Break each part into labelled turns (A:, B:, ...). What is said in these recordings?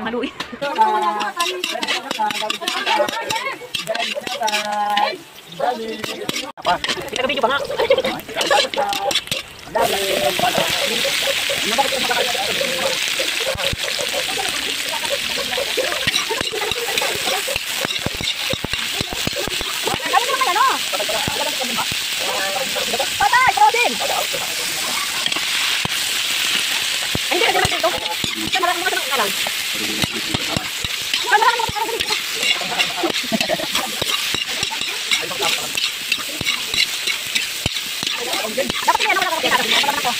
A: haluin. Nag-video pa nga. Patay! Protein! Ay, hindi naman dito. Marami mga tanong ka lang. Marami mga tanong ka lang. Dapat kaya naman ako kaya ako.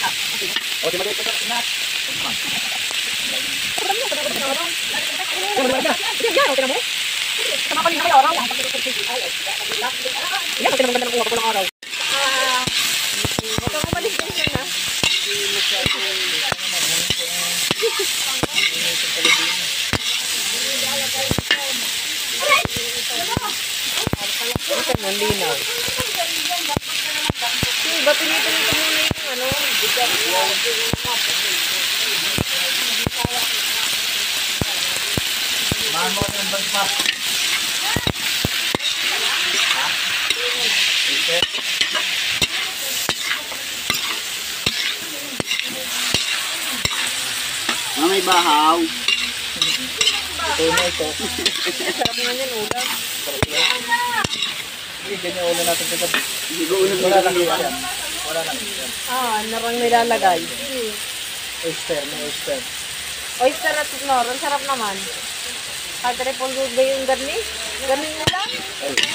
A: O, di mag-ito na. Sama ko rin na kayo oraw. Yan, pag tinamang ganda ng uwa ko ng araw. Huwag kang umalis din yun, ha? Ito mo, linaw. Ba pinipinito mo na yung ano?
B: Mamo ng bagpas.
C: May bahaw.
B: Ito na ito.
A: Sarap nga yan, ulam.
B: Hindi, ganyan ulo natin kagabi.
C: Wala lang
B: yan. Wala lang yan.
A: Narang nilalagay.
B: Oyster, may oyster.
A: Oyster at noron, sarap naman. Padre Pulgugbe yung garnish. Ganin mo lang.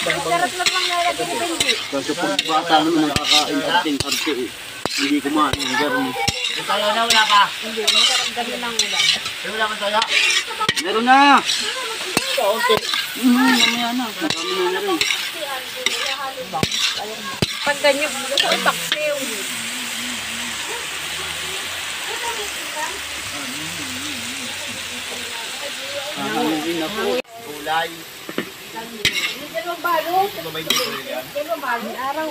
A: Sarap lang nilalagay yung benji.
C: Kasi pag bata naman nakakain-arting-arte eh. Hindi kumain ng garni.
B: Yung tayo na, wala pa.
A: Hindi, masarap ganin ang ulam.
B: Wala kang tayo.
C: Meron na!
B: Okay.
C: Mamaya na. Kami na rin.
A: Pag ganyan, gusto ko taksiw.
C: Nanganguin ako.
B: Kulay.
A: May araw.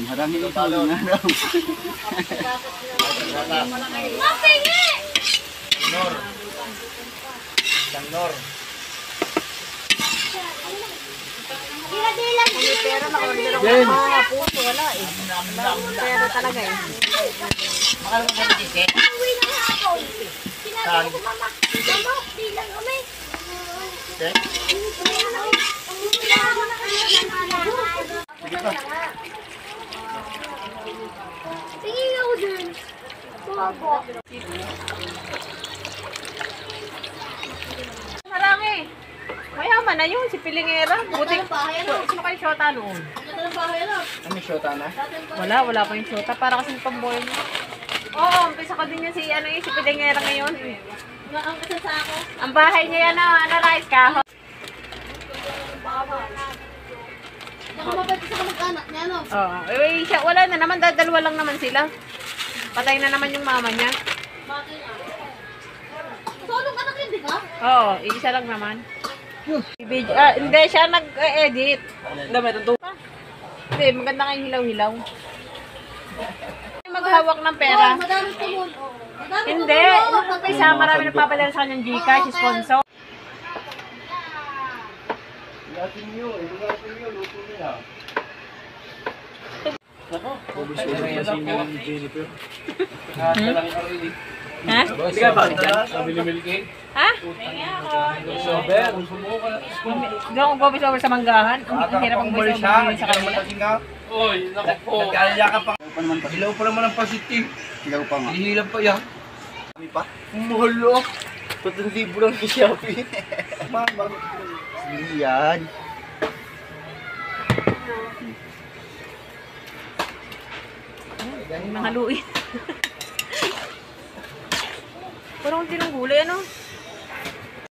C: Marami ito ng araw.
B: Nor. Isang nor.
A: May pera na order ako ng mga puso. Wala eh. Pera talaga eh.
B: Makala ko ba tike? Saan? Tek?
D: Tingin ako dun. Tumago.
A: Marami. Mayaman na yun, si Pilingera. Buti, sino kayo shota noon?
B: Ano yung shota na?
A: Wala pa yung shota. Para kasing pamboy mo. Oo, umpisa ko din yun si Pilingera ngayon. Ang bahay niya yan rice kahoy.
D: Nakamabati sa kamag-anak niya, no?
A: Oo, siya, wala na naman, dalawa lang naman sila. Patay na naman yung mama niya.
D: Solong anak yun, di ba?
A: Oo, isa lang naman. Hindi, siya nag-edit. Hindi, maganda kayong hilaw-hilaw. Maghawak ng pera.
D: Oo, madami tulon.
A: Hindi, nung umpisa, marami nagpapadala sa kanyang Gcash, sponsor.
B: Ilasin nyo, luto nila. Jennifer.
A: Ha?
B: Sige ba? Sabi ni Milky?
A: Ha?
B: Sober.
A: Doon ako voice-over sa manggahan. Ang hirap ang voice-over sa kanila.
B: Oy, naku po. Nagkaalala ka pa. Hilaw pa naman ang positive.
C: Hilaw pa nga.
B: Hihilang pa yan.
C: Kami pa?
B: Mahal oh. 3,000 lang si Shopee.
C: Yan.
A: Ang haluin. Parang tinong gulay, ano?